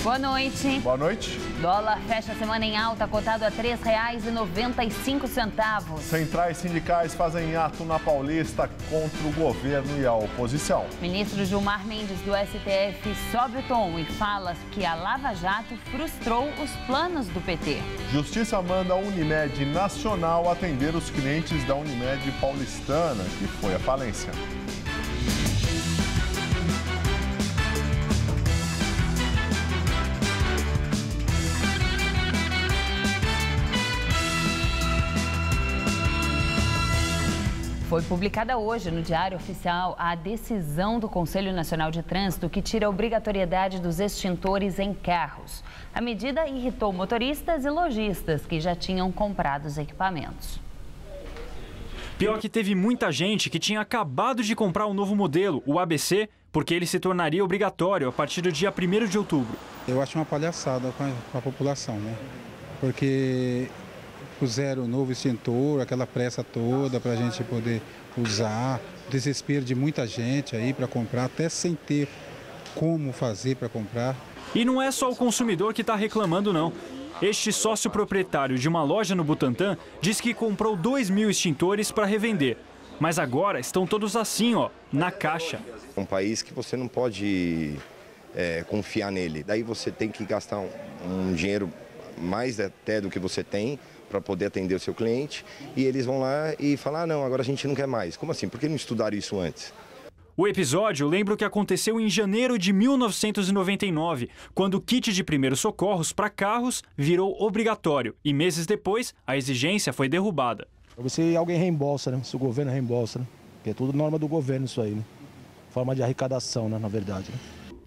Boa noite. Boa noite. Dólar fecha a semana em alta, cotado a R$ 3,95. Centrais sindicais fazem ato na Paulista contra o governo e a oposição. Ministro Gilmar Mendes, do STF, sobe o tom e fala que a Lava Jato frustrou os planos do PT. Justiça manda a Unimed Nacional atender os clientes da Unimed Paulistana, que foi à falência. Foi publicada hoje no Diário Oficial a decisão do Conselho Nacional de Trânsito que tira a obrigatoriedade dos extintores em carros. A medida irritou motoristas e lojistas que já tinham comprado os equipamentos. Pior que teve muita gente que tinha acabado de comprar um novo modelo, o ABC, porque ele se tornaria obrigatório a partir do dia 1º de outubro. Eu acho uma palhaçada com a população, né? Porque puseram o novo extintor, aquela pressa toda para a gente poder usar, desespero de muita gente aí para comprar, até sem ter como fazer para comprar. E não é só o consumidor que está reclamando, não. Este sócio proprietário de uma loja no Butantã diz que comprou 2.000 extintores para revender. Mas agora estão todos assim, ó, na caixa. Um país que você não pode confiar nele. Daí você tem que gastar um dinheiro mais até do que você tem para poder atender o seu cliente, e eles vão lá e falar, não, agora a gente não quer mais. Como assim? Por que não estudaram isso antes? O episódio lembra o que aconteceu em janeiro de 1999, quando o kit de primeiros socorros para carros virou obrigatório e meses depois a exigência foi derrubada. Se alguém reembolsa, né? Se o governo reembolsa, né? Porque é tudo norma do governo isso aí, né? Forma de arrecadação, né? Na verdade. Né?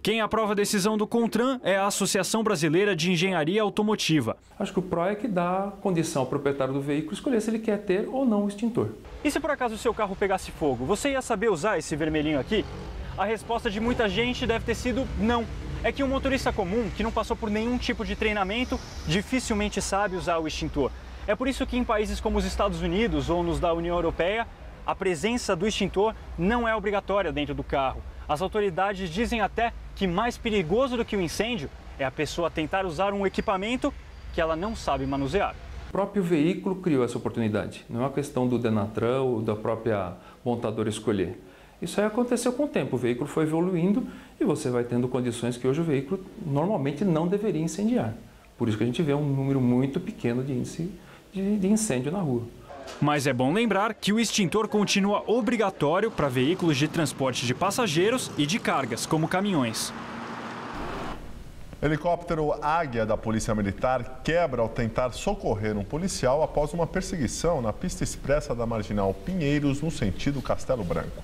Quem aprova a decisão do CONTRAN é a Associação Brasileira de Engenharia Automotiva. Acho que o PRO é que dá condição ao proprietário do veículo escolher se ele quer ter ou não o extintor. E se por acaso o seu carro pegasse fogo, você ia saber usar esse vermelhinho aqui? A resposta de muita gente deve ter sido não. É que um motorista comum, que não passou por nenhum tipo de treinamento, dificilmente sabe usar o extintor. É por isso que em países como os Estados Unidos ou nos da União Europeia, a presença do extintor não é obrigatória dentro do carro. As autoridades dizem até que mais perigoso do que o incêndio é a pessoa tentar usar um equipamento que ela não sabe manusear. O próprio veículo criou essa oportunidade. Não é uma questão do Denatran ou da própria montadora escolher. Isso aí aconteceu com o tempo. O veículo foi evoluindo e você vai tendo condições que hoje o veículo normalmente não deveria incendiar. Por isso que a gente vê um número muito pequeno de índice de incêndio na rua. Mas é bom lembrar que o extintor continua obrigatório para veículos de transporte de passageiros e de cargas, como caminhões. Helicóptero Águia da Polícia Militar quebra ao tentar socorrer um policial após uma perseguição na pista expressa da Marginal Pinheiros, no sentido Castelo Branco.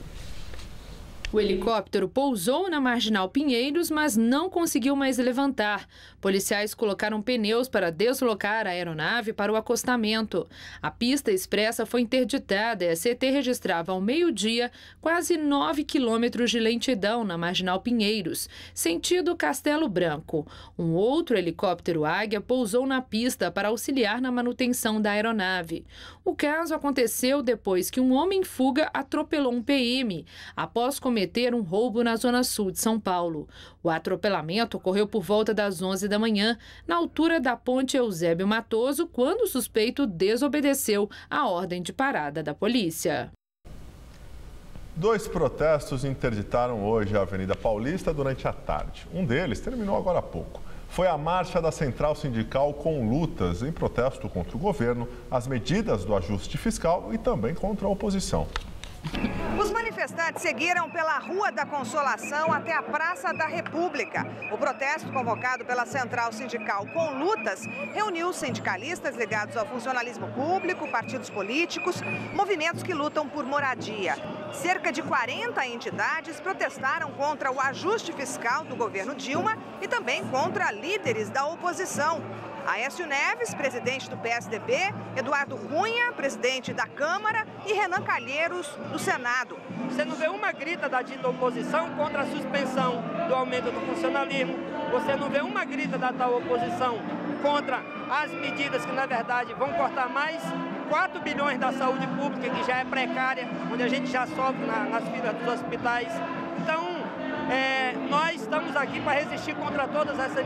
O helicóptero pousou na Marginal Pinheiros, mas não conseguiu mais levantar. Policiais colocaram pneus para deslocar a aeronave para o acostamento. A pista expressa foi interditada e a CT registrava ao meio-dia quase 9 quilômetros de lentidão na Marginal Pinheiros, sentido Castelo Branco. Um outro helicóptero Águia pousou na pista para auxiliar na manutenção da aeronave. O caso aconteceu depois que um homem em fuga atropelou um PM, após cometer um roubo na zona sul de São Paulo. O atropelamento ocorreu por volta das 11 da manhã, na altura da ponte Eusébio Matoso, quando o suspeito desobedeceu a ordem de parada da polícia. 2 protestos interditaram hoje a Avenida Paulista durante a tarde. Um deles terminou agora há pouco. Foi a marcha da Central Sindical com lutas em protesto contra o governo, as medidas do ajuste fiscal e também contra a oposição. Os manifestantes seguiram pela Rua da Consolação até a Praça da República. O protesto, convocado pela Central Sindical com lutas, reuniu sindicalistas ligados ao funcionalismo público, partidos políticos, movimentos que lutam por moradia. Cerca de 40 entidades protestaram contra o ajuste fiscal do governo Dilma e também contra líderes da oposição. Aécio Neves, presidente do PSDB, Eduardo Cunha, presidente da Câmara, e Renan Calheiros, do Senado. Você não vê uma grita da dita oposição contra a suspensão do aumento do funcionalismo. Você não vê uma grita da tal oposição contra as medidas que, na verdade, vão cortar mais 4 bilhões da saúde pública, que já é precária, onde a gente já sofre nas filas dos hospitais. Então, Nós estamos aqui para resistir contra todas essas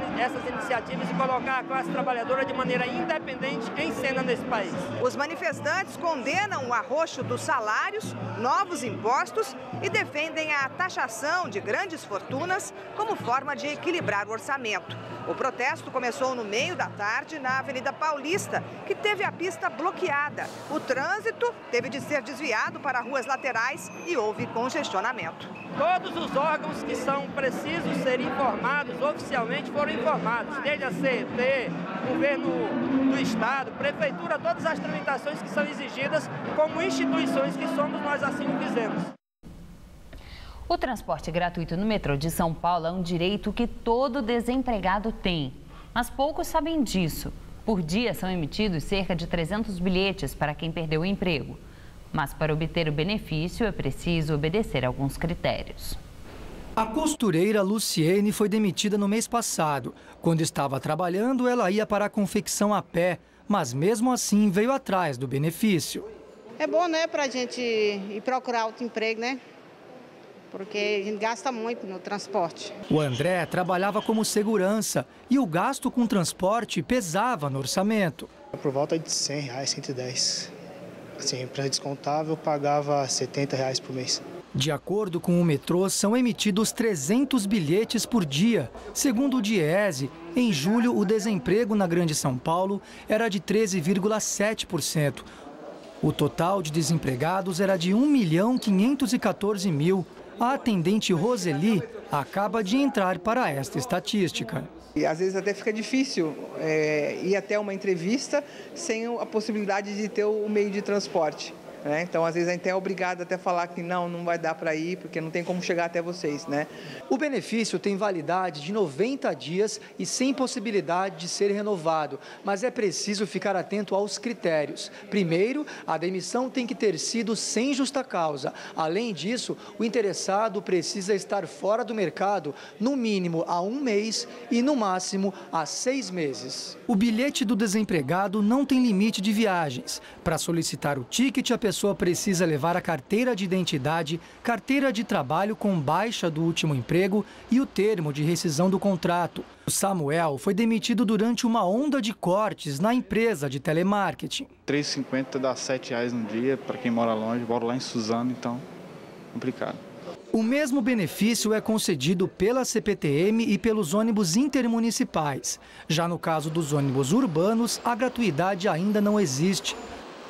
iniciativas e colocar a classe trabalhadora de maneira independente em cena nesse país. Os manifestantes condenam o arroxo dos salários, novos impostos e defendem a taxação de grandes fortunas como forma de equilibrar o orçamento. O protesto começou no meio da tarde na Avenida Paulista, que teve a pista bloqueada. O trânsito teve de ser desviado para ruas laterais e houve congestionamento. Todos os órgãos que são precisos ser informados oficialmente foram informados, desde a CET, governo do Estado, prefeitura, todas as tramitações que são exigidas como instituições que somos, nós assim o fizemos. O transporte gratuito no metrô de São Paulo é um direito que todo desempregado tem, mas poucos sabem disso. Por dia são emitidos cerca de 300 bilhetes para quem perdeu o emprego. Mas para obter o benefício é preciso obedecer a alguns critérios. A costureira Luciene foi demitida no mês passado. Quando estava trabalhando, ela ia para a confecção a pé, mas mesmo assim veio atrás do benefício. É bom, né, para a gente ir procurar outro emprego, né? Porque a gente gasta muito no transporte. O André trabalhava como segurança e o gasto com transporte pesava no orçamento. Por volta de R$100, 110. Assim, para descontável, eu pagava R$70 por mês. De acordo com o metrô, são emitidos 300 bilhetes por dia. Segundo o Diese, em julho, o desemprego na Grande São Paulo era de 13,7%. O total de desempregados era de 1.514.000. A atendente Roseli acaba de entrar para esta estatística. E às vezes até fica difícil ir até uma entrevista sem a possibilidade de ter o meio de transporte. Né? Então, às vezes, a gente é obrigado até a falar que não vai dar para ir, porque não tem como chegar até vocês. Né? O benefício tem validade de 90 dias e sem possibilidade de ser renovado, mas é preciso ficar atento aos critérios. Primeiro, a demissão tem que ter sido sem justa causa. Além disso, o interessado precisa estar fora do mercado no mínimo há 1 mês e no máximo há 6 meses. O bilhete do desempregado não tem limite de viagens. Para solicitar o ticket, a pessoa precisa levar a carteira de identidade, carteira de trabalho com baixa do último emprego e o termo de rescisão do contrato. O Samuel foi demitido durante uma onda de cortes na empresa de telemarketing. R$3,50 dá R$7 no dia para quem mora longe. Moro lá em Suzano, então complicado. O mesmo benefício é concedido pela CPTM e pelos ônibus intermunicipais. Já no caso dos ônibus urbanos, a gratuidade ainda não existe.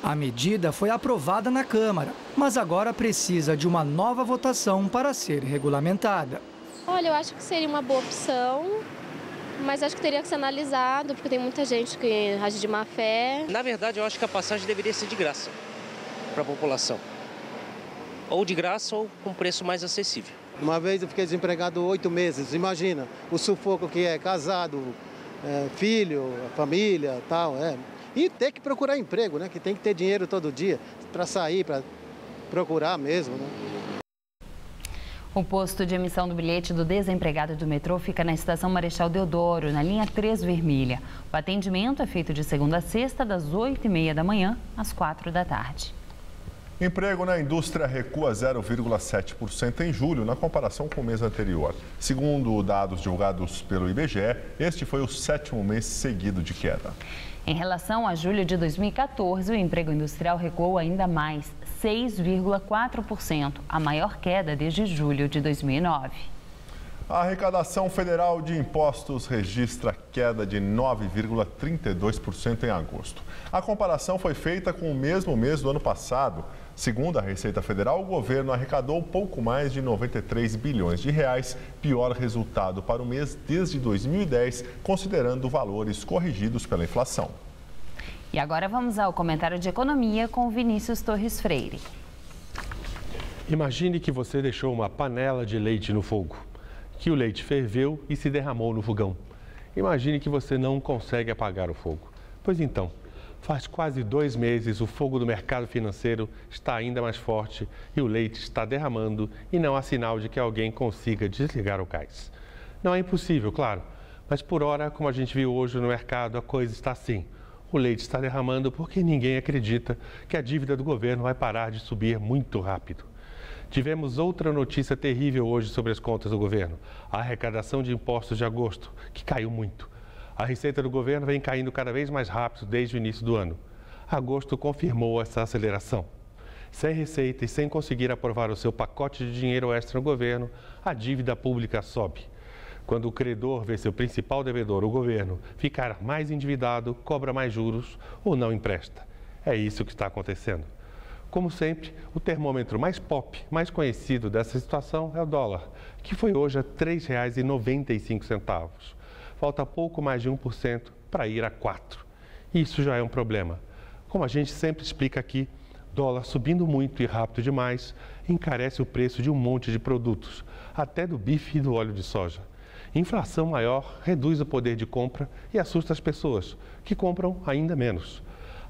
A medida foi aprovada na Câmara, mas agora precisa de uma nova votação para ser regulamentada. Olha, eu acho que seria uma boa opção, mas acho que teria que ser analisado, porque tem muita gente que age de má fé. Na verdade, eu acho que a passagem deveria ser de graça para a população. Ou de graça ou com preço mais acessível. Uma vez eu fiquei desempregado 8 meses, imagina o sufoco que é casado, filho, família, tal, E ter que procurar emprego, né? Que tem que ter dinheiro todo dia para sair, para procurar mesmo, né? O posto de emissão do bilhete do desempregado do metrô fica na estação Marechal Deodoro, na linha 3 vermelha. O atendimento é feito de segunda a sexta, das 8h30 da manhã às 4 da tarde. Emprego na indústria recua 0,7% em julho, na comparação com o mês anterior. Segundo dados divulgados pelo IBGE, este foi o 7º mês seguido de queda. Em relação a julho de 2014, o emprego industrial recuou ainda mais, 6,4%, a maior queda desde julho de 2009. A arrecadação federal de impostos registra queda de 9,32% em agosto. A comparação foi feita com o mesmo mês do ano passado. Segundo a Receita Federal, o governo arrecadou pouco mais de 93 bilhões de reais, pior resultado para o mês desde 2010, considerando valores corrigidos pela inflação. E agora vamos ao comentário de economia com Vinícius Torres Freire. Imagine que você deixou uma panela de leite no fogo, que o leite ferveu e se derramou no fogão. Imagine que você não consegue apagar o fogo. Pois então, faz quase 2 meses o fogo do mercado financeiro está ainda mais forte e o leite está derramando e não há sinal de que alguém consiga desligar o gás. Não é impossível, claro, mas por hora, como a gente viu hoje no mercado, a coisa está assim. O leite está derramando porque ninguém acredita que a dívida do governo vai parar de subir muito rápido. Tivemos outra notícia terrível hoje sobre as contas do governo. A arrecadação de impostos de agosto, que caiu muito. A receita do governo vem caindo cada vez mais rápido desde o início do ano. Agosto confirmou essa aceleração. Sem receita e sem conseguir aprovar o seu pacote de dinheiro extra no governo, a dívida pública sobe. Quando o credor vê seu principal devedor, o governo, ficar mais endividado, cobra mais juros ou não empresta. É isso que está acontecendo. Como sempre, o termômetro mais pop, mais conhecido dessa situação é o dólar, que foi hoje a R$ 3,95. Falta pouco mais de 1% para ir a 4%. Isso já é um problema. Como a gente sempre explica aqui, dólar subindo muito e rápido demais encarece o preço de um monte de produtos, até do bife e do óleo de soja. Inflação maior reduz o poder de compra e assusta as pessoas, que compram ainda menos.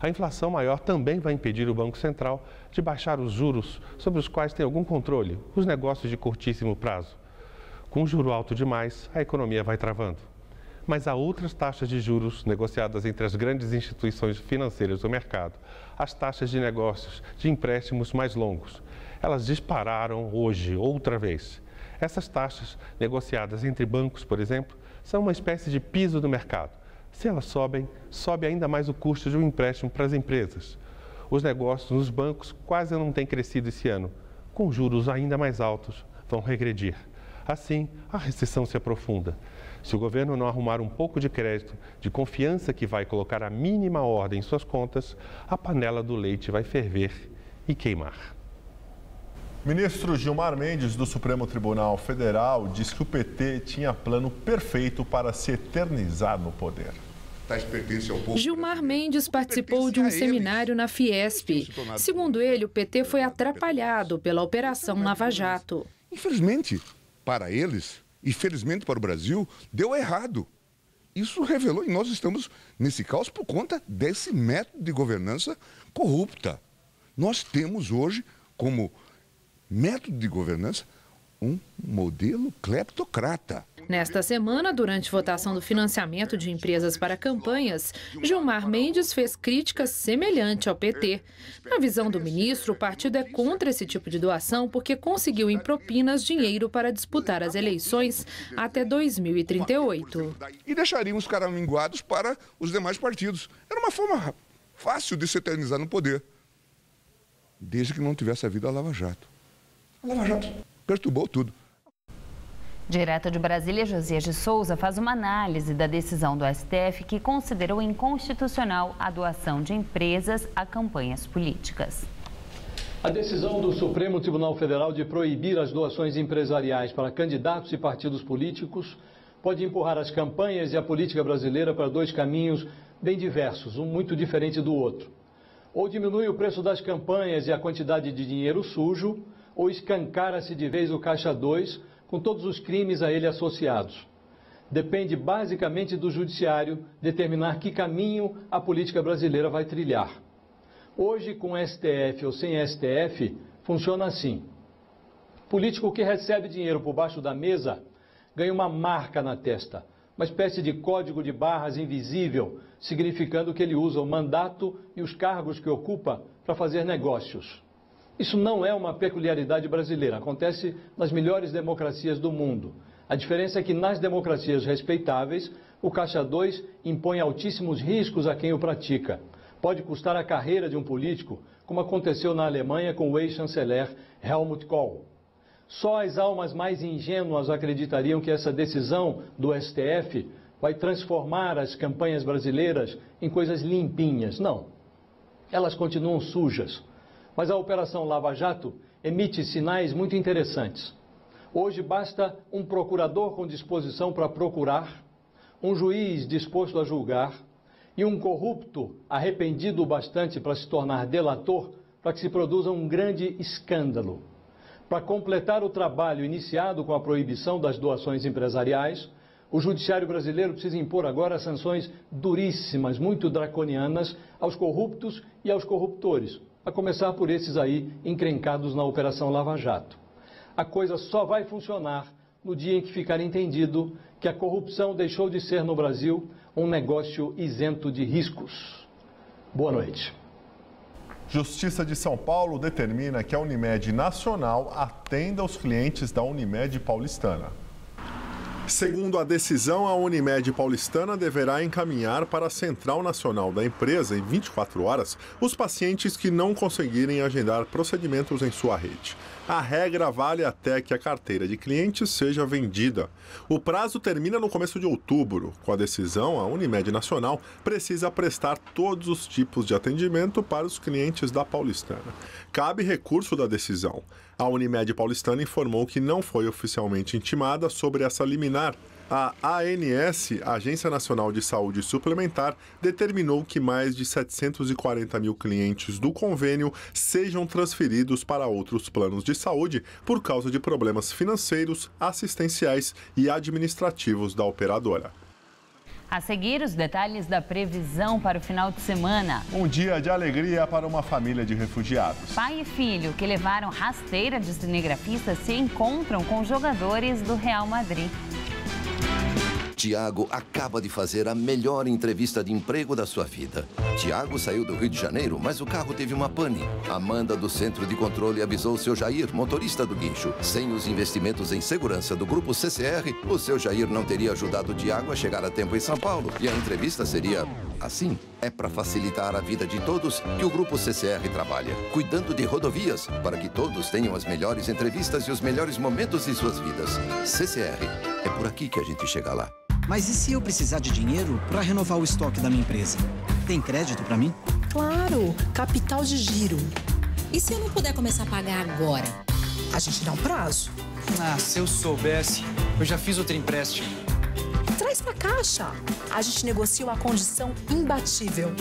A inflação maior também vai impedir o Banco Central de baixar os juros sobre os quais tem algum controle, os negócios de curtíssimo prazo. Com juro alto demais, a economia vai travando. Mas há outras taxas de juros negociadas entre as grandes instituições financeiras do mercado, as taxas de negócios de empréstimos mais longos. Elas dispararam hoje, outra vez. Essas taxas, negociadas entre bancos, por exemplo, são uma espécie de piso do mercado. Se elas sobem, sobe ainda mais o custo de um empréstimo para as empresas. Os negócios nos bancos quase não têm crescido esse ano. Com juros ainda mais altos, vão regredir. Assim, a recessão se aprofunda. Se o governo não arrumar um pouco de crédito, de confiança que vai colocar a mínima ordem em suas contas, a panela do leite vai ferver e queimar. Ministro Gilmar Mendes, do Supremo Tribunal Federal, diz que o PT tinha plano perfeito para se eternizar no poder. Gilmar Mendes participou de um seminário na Fiesp. Segundo ele, o PT foi atrapalhado pela Operação Lava Jato. Infelizmente, para eles, e felizmente para o Brasil, deu errado. Isso revelou, e nós estamos nesse caos por conta desse método de governança corrupta. Nós temos hoje, como método de governança, um modelo cleptocrata. Nesta semana, durante votação do financiamento de empresas para campanhas, Gilmar Mendes fez críticas semelhantes ao PT. Na visão do ministro, o partido é contra esse tipo de doação porque conseguiu em propinas dinheiro para disputar as eleições até 2038. E deixariam os caraminguados para os demais partidos. Era uma forma fácil de se eternizar no poder, desde que não tivesse havido a Lava Jato. A Lava Jato perturbou tudo. Direto de Brasília, Josias de Souza faz uma análise da decisão do STF que considerou inconstitucional a doação de empresas a campanhas políticas. A decisão do Supremo Tribunal Federal de proibir as doações empresariais para candidatos e partidos políticos pode empurrar as campanhas e a política brasileira para dois caminhos bem diversos, um muito diferente do outro. Ou diminui o preço das campanhas e a quantidade de dinheiro sujo, ou escancara-se de vez o Caixa 2, com todos os crimes a ele associados. Depende basicamente do judiciário determinar que caminho a política brasileira vai trilhar. Hoje, com STF ou sem STF, funciona assim. Político que recebe dinheiro por baixo da mesa ganha uma marca na testa, uma espécie de código de barras invisível, significando que ele usa o mandato e os cargos que ocupa para fazer negócios. Isso não é uma peculiaridade brasileira, acontece nas melhores democracias do mundo. A diferença é que nas democracias respeitáveis, o Caixa 2 impõe altíssimos riscos a quem o pratica. Pode custar a carreira de um político, como aconteceu na Alemanha com o ex-chanceler Helmut Kohl. Só as almas mais ingênuas acreditariam que essa decisão do STF vai transformar as campanhas brasileiras em coisas limpinhas. Não, elas continuam sujas. Mas a Operação Lava Jato emite sinais muito interessantes. Hoje basta um procurador com disposição para procurar, um juiz disposto a julgar e um corrupto arrependido o bastante para se tornar delator para que se produza um grande escândalo. Para completar o trabalho iniciado com a proibição das doações empresariais, o judiciário brasileiro precisa impor agora sanções duríssimas, muito draconianas, aos corruptos e aos corruptores. A começar por esses aí encrencados na Operação Lava Jato. A coisa só vai funcionar no dia em que ficar entendido que a corrupção deixou de ser no Brasil um negócio isento de riscos. Boa noite. Justiça de São Paulo determina que a Unimed Nacional atenda os clientes da Unimed Paulistana. Segundo a decisão, a Unimed Paulistana deverá encaminhar para a Central Nacional da empresa, em 24 horas, os pacientes que não conseguirem agendar procedimentos em sua rede. A regra vale até que a carteira de clientes seja vendida. O prazo termina no começo de outubro. Com a decisão, a Unimed Nacional precisa prestar todos os tipos de atendimento para os clientes da Paulistana. Cabe recurso da decisão. A Unimed Paulistana informou que não foi oficialmente intimada sobre essa liminar. A ANS, Agência Nacional de Saúde Suplementar, determinou que mais de 740 mil clientes do convênio sejam transferidos para outros planos de saúde por causa de problemas financeiros, assistenciais e administrativos da operadora. A seguir, os detalhes da previsão para o final de semana. Um dia de alegria para uma família de refugiados. Pai e filho que levaram rasteira de cinegrafista se encontram com jogadores do Real Madrid. Tiago acaba de fazer a melhor entrevista de emprego da sua vida. Tiago saiu do Rio de Janeiro, mas o carro teve uma pane. Amanda, do Centro de Controle, avisou seu Jair, motorista do guincho. Sem os investimentos em segurança do Grupo CCR, o seu Jair não teria ajudado o Tiago a chegar a tempo em São Paulo. E a entrevista seria assim. É para facilitar a vida de todos que o Grupo CCR trabalha, cuidando de rodovias, para que todos tenham as melhores entrevistas e os melhores momentos de suas vidas. CCR, é por aqui que a gente chega lá. Mas e se eu precisar de dinheiro para renovar o estoque da minha empresa? Tem crédito para mim? Claro, capital de giro. E se eu não puder começar a pagar agora? A gente dá um prazo? Ah, se eu soubesse, eu já fiz outro empréstimo. Traz pra Caixa. A gente negocia uma condição imbatível.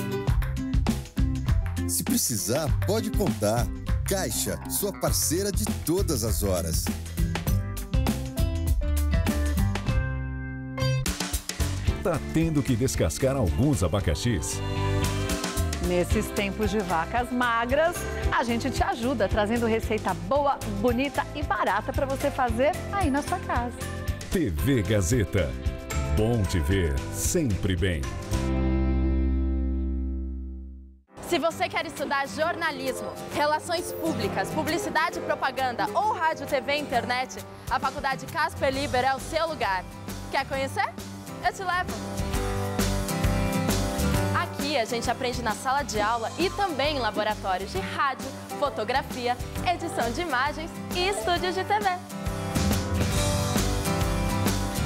Se precisar, pode contar. Caixa, sua parceira de todas as horas. Tá tendo que descascar alguns abacaxis? Nesses tempos de vacas magras, a gente te ajuda trazendo receita boa, bonita e barata para você fazer aí na sua casa. TV Gazeta. Bom te ver sempre bem. Se você quer estudar jornalismo, relações públicas, publicidade e propaganda ou rádio, TV e internet, a Faculdade Casper Liber é o seu lugar. Quer conhecer? Eu te levo! Aqui a gente aprende na sala de aula e também em laboratórios de rádio, fotografia, edição de imagens e estúdios de TV.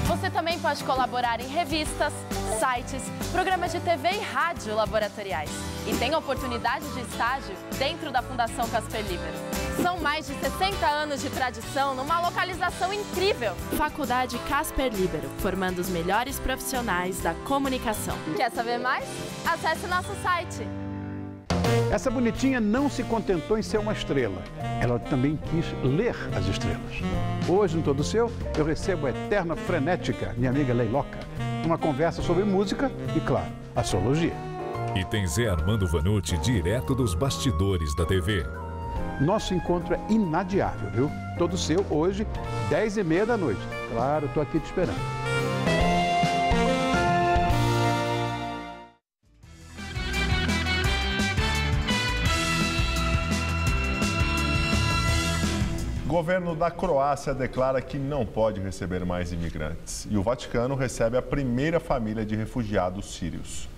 Você também pode colaborar em revistas, sites, programas de TV e rádio laboratoriais. E tem oportunidade de estágio dentro da Fundação Casper Liber. São mais de 60 anos de tradição numa localização incrível. Faculdade Casper Libero, formando os melhores profissionais da comunicação. Quer saber mais? Acesse nosso site. Essa bonitinha não se contentou em ser uma estrela. Ela também quis ler as estrelas. Hoje, no Todo Seu, eu recebo a eterna frenética, minha amiga Leiloca, uma conversa sobre música e, claro, astrologia. E tem Zé Armando Vanucci, direto dos bastidores da TV. Nosso encontro é inadiável, viu? Todo Seu, hoje, 10h30 da noite. Claro, estou aqui te esperando. O governo da Croácia declara que não pode receber mais imigrantes. E o Vaticano recebe a primeira família de refugiados sírios.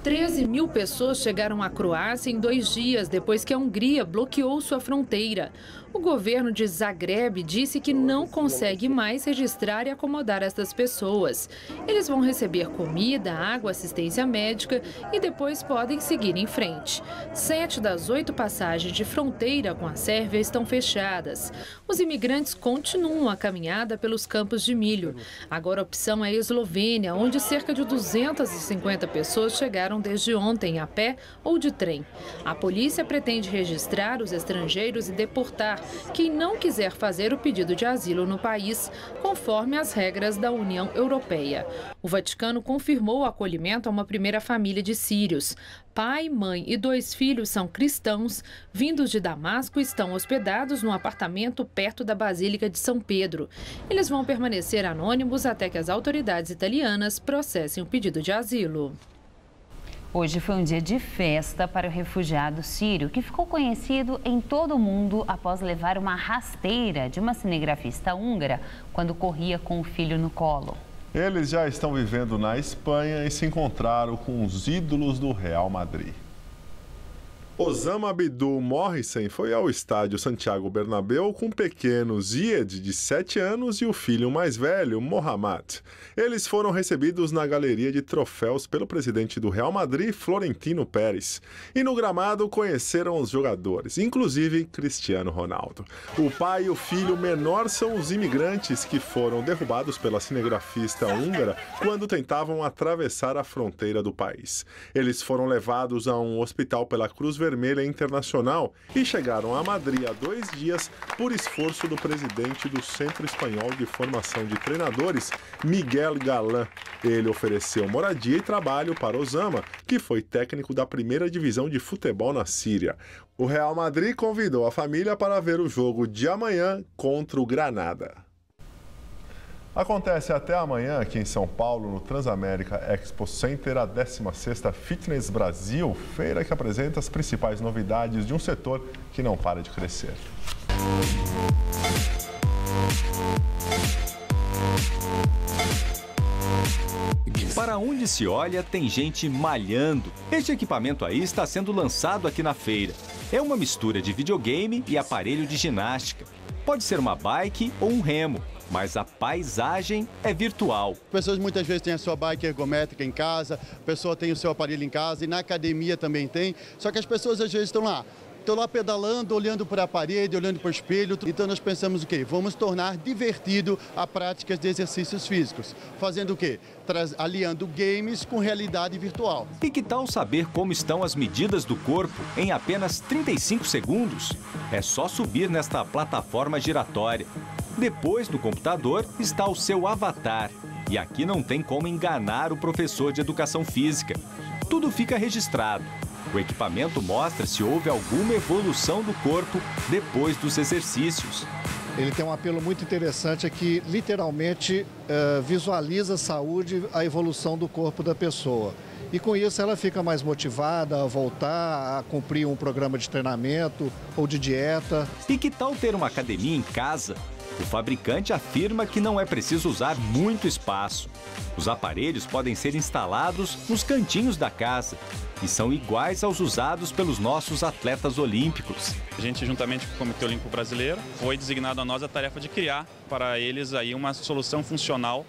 13 mil pessoas chegaram à Croácia em 2 dias, depois que a Hungria bloqueou sua fronteira. O governo de Zagreb disse que não consegue mais registrar e acomodar essas pessoas. Eles vão receber comida, água, assistência médica e depois podem seguir em frente. 7 das 8 passagens de fronteira com a Sérvia estão fechadas. Os imigrantes continuam a caminhada pelos campos de milho. Agora a opção é a Eslovênia, onde cerca de 250 pessoas chegaram desde ontem a pé ou de trem. A polícia pretende registrar os estrangeiros e deportar quem não quiser fazer o pedido de asilo no país, conforme as regras da União Europeia. O Vaticano confirmou o acolhimento a uma primeira família de sírios. Pai, mãe e 2 filhos são cristãos, vindos de Damasco e estão hospedados num apartamento perto da Basílica de São Pedro. Eles vão permanecer anônimos até que as autoridades italianas processem o pedido de asilo. Hoje foi um dia de festa para o refugiado sírio, que ficou conhecido em todo o mundo após levar uma rasteira de uma cinegrafista húngara quando corria com o filho no colo. Eles já estão vivendo na Espanha e se encontraram com os ídolos do Real Madrid. Osama Abdul Morrison foi ao estádio Santiago Bernabéu com o pequeno Zied, de 7 anos, e o filho mais velho, Mohamed. Eles foram recebidos na galeria de troféus pelo presidente do Real Madrid, Florentino Pérez. E no gramado conheceram os jogadores, inclusive Cristiano Ronaldo. O pai e o filho menor são os imigrantes que foram derrubados pela cinegrafista húngara quando tentavam atravessar a fronteira do país. Eles foram levados a um hospital pela Cruz Vermelha Internacional e chegaram a Madrid há 2 dias por esforço do presidente do Centro Espanhol de Formação de Treinadores, Miguel Galán. Ele ofereceu moradia e trabalho para Osama, que foi técnico da primeira divisão de futebol na Síria. O Real Madrid convidou a família para ver o jogo de amanhã contra o Granada. Acontece até amanhã aqui em São Paulo, no Transamérica Expo Center, a 16ª Fitness Brasil, feira que apresenta as principais novidades de um setor que não para de crescer. Para onde se olha, tem gente malhando. Este equipamento aí está sendo lançado aqui na feira. É uma mistura de videogame e aparelho de ginástica. Pode ser uma bike ou um remo, mas a paisagem é virtual. Pessoas muitas vezes têm a sua bike ergométrica em casa, a pessoa tem o seu aparelho em casa e na academia também tem, só que as pessoas às vezes estão lá pedalando, olhando para a parede, olhando para o espelho. Então nós pensamos o quê? Vamos tornar divertido a prática de exercícios físicos. Fazendo o quê? Aliando games com realidade virtual. E que tal saber como estão as medidas do corpo em apenas 35 segundos? É só subir nesta plataforma giratória. Depois do computador está o seu avatar. E aqui não tem como enganar o professor de educação física. Tudo fica registrado. O equipamento mostra se houve alguma evolução do corpo depois dos exercícios. Ele tem um apelo muito interessante que literalmente visualiza a saúde, a evolução do corpo da pessoa. E com isso ela fica mais motivada a voltar a cumprir um programa de treinamento ou de dieta. E que tal ter uma academia em casa? O fabricante afirma que não é preciso usar muito espaço. Os aparelhos podem ser instalados nos cantinhos da casa e são iguais aos usados pelos nossos atletas olímpicos. A gente, juntamente com o Comitê Olímpico Brasileiro, foi designado a nós a tarefa de criar para eles aí uma solução funcional,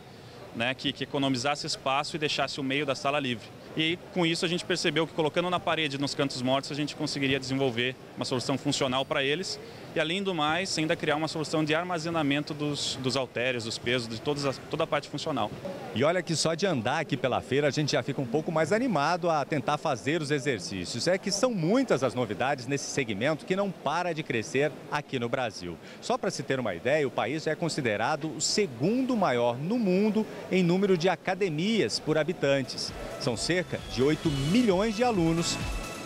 né, que economizasse espaço e deixasse o meio da sala livre. E com isso a gente percebeu que colocando na parede, nos cantos mortos, a gente conseguiria desenvolver uma solução funcional para eles e, além do mais, ainda criar uma solução de armazenamento dos halteres, dos pesos, de toda a parte funcional. E olha que só de andar aqui pela feira a gente já fica um pouco mais animado a tentar fazer os exercícios. É que são muitas as novidades nesse segmento que não para de crescer aqui no Brasil. Só para se ter uma ideia, o país é considerado o 2º maior no mundo em número de academias por habitantes. São cerca de 8 milhões de alunos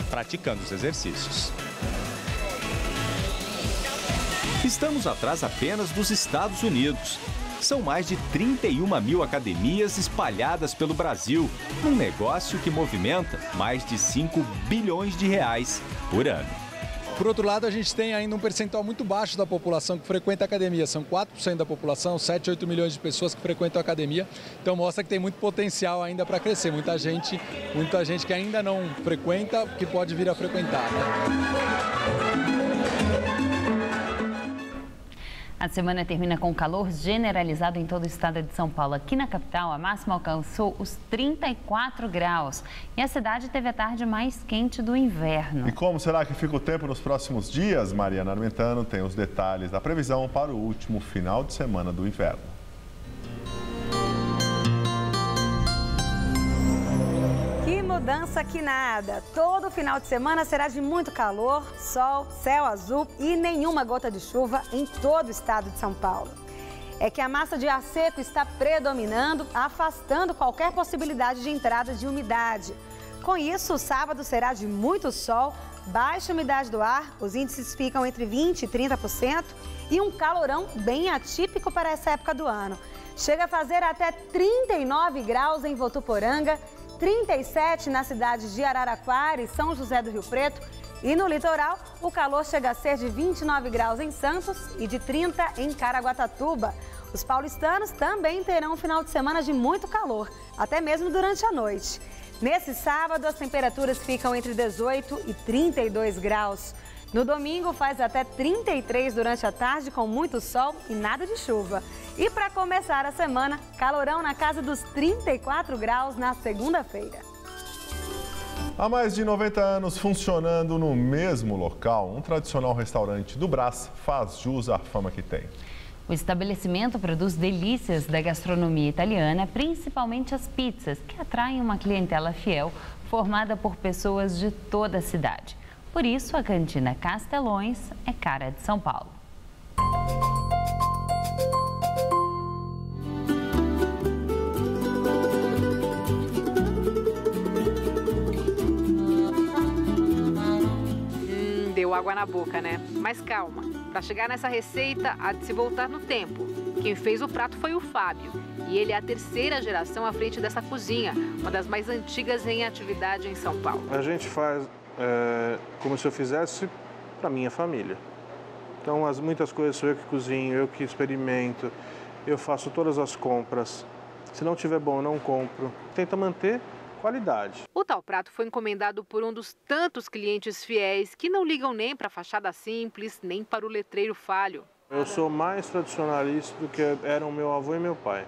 praticando os exercícios. Estamos atrás apenas dos Estados Unidos. São mais de 31 mil academias espalhadas pelo Brasil, um negócio que movimenta mais de 5 bilhões de reais por ano. Por outro lado, a gente tem ainda um percentual muito baixo da população que frequenta a academia. São 4% da população, 7, 8 milhões de pessoas que frequentam a academia. Então mostra que tem muito potencial ainda para crescer. Muita gente que ainda não frequenta, que pode vir a frequentar, né? A semana termina com calor generalizado em todo o estado de São Paulo. Aqui na capital, a máxima alcançou os 34 graus. E a cidade teve a tarde mais quente do inverno. E como será que fica o tempo nos próximos dias? Mariana Armentano tem os detalhes da previsão para o último final de semana do inverno. Que mudança que nada! Todo final de semana será de muito calor, sol, céu azul e nenhuma gota de chuva em todo o estado de São Paulo. É que a massa de ar seco está predominando, afastando qualquer possibilidade de entrada de umidade. Com isso, o sábado será de muito sol, baixa umidade do ar, os índices ficam entre 20% e 30% e um calorão bem atípico para essa época do ano. Chega a fazer até 39 graus em Votuporanga, 37 na cidade de Araraquara e São José do Rio Preto. E no litoral, o calor chega a ser de 29 graus em Santos e de 30 em Caraguatatuba. Os paulistanos também terão um final de semana de muito calor, até mesmo durante a noite. Nesse sábado, as temperaturas ficam entre 18 e 32 graus. No domingo, faz até 33 durante a tarde, com muito sol e nada de chuva. E para começar a semana, calorão na casa dos 34 graus na segunda-feira. Há mais de 90 anos funcionando no mesmo local, um tradicional restaurante do Brás faz jus à fama que tem. O estabelecimento produz delícias da gastronomia italiana, principalmente as pizzas, que atraem uma clientela fiel formada por pessoas de toda a cidade. Por isso, a cantina Castelões é cara de São Paulo. Deu água na boca, né? Mas calma, para chegar nessa receita há de se voltar no tempo. Quem fez o prato foi o Fábio e ele é a terceira geração à frente dessa cozinha, uma das mais antigas em atividade em São Paulo. A gente faz como se eu fizesse para minha família. Então, muitas coisas sou eu que cozinho, eu que experimento, eu faço todas as compras. Se não tiver bom, eu não compro. Tenta manter qualidade. O tal prato foi encomendado por um dos tantos clientes fiéis que não ligam nem para a fachada simples, nem para o letreiro falho. Eu sou mais tradicionalista do que eram meu avô e meu pai.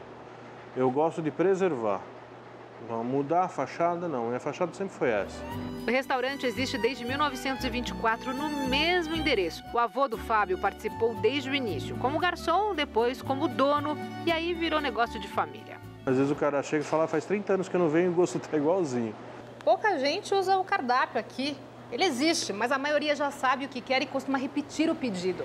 Eu gosto de preservar. Não, mudar a fachada, não. Minha fachada sempre foi essa. O restaurante existe desde 1924 no mesmo endereço. O avô do Fábio participou desde o início, como garçom, depois como dono, e aí virou negócio de família. Às vezes o cara chega e fala, faz 30 anos que eu não venho e o gosto tá igualzinho. Pouca gente usa o cardápio aqui. Ele existe, mas a maioria já sabe o que quer e costuma repetir o pedido.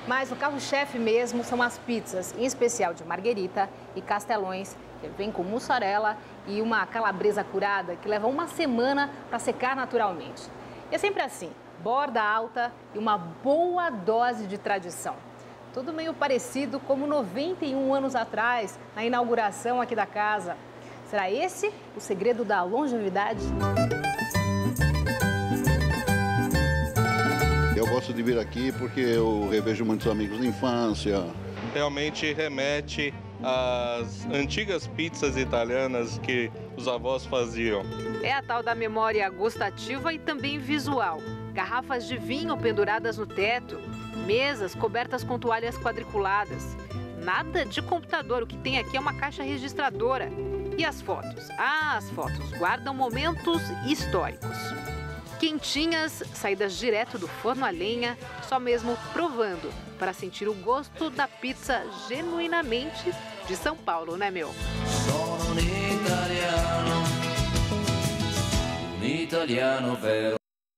Mas o carro-chefe mesmo são as pizzas, em especial de marguerita e castelões, que vem com mussarela e uma calabresa curada que leva uma semana para secar naturalmente. E é sempre assim, borda alta e uma boa dose de tradição. Tudo meio parecido como 91 anos atrás, na inauguração aqui da casa. Será esse o segredo da longevidade? Eu gosto de vir aqui porque eu revejo muitos amigos de infância. Realmente remete às antigas pizzas italianas que os avós faziam. É a tal da memória gustativa e também visual. Garrafas de vinho penduradas no teto, mesas cobertas com toalhas quadriculadas. Nada de computador, o que tem aqui é uma caixa registradora. E as fotos? As fotos guardam momentos históricos. Quentinhas, saídas direto do forno a lenha, só mesmo provando para sentir o gosto da pizza genuinamente de São Paulo, né, meu?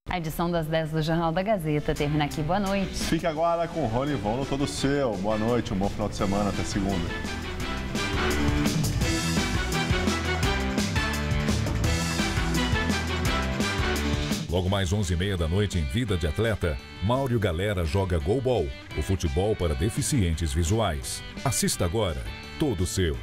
A edição das 10 do Jornal da Gazeta termina aqui. Boa noite. Fique agora com o Rony Von no Todo Seu. Boa noite, um bom final de semana, até segunda. Logo mais 11h30 da noite em Vida de Atleta, Mauro Galera joga Golbol, o futebol para deficientes visuais. Assista agora, Todo Seu.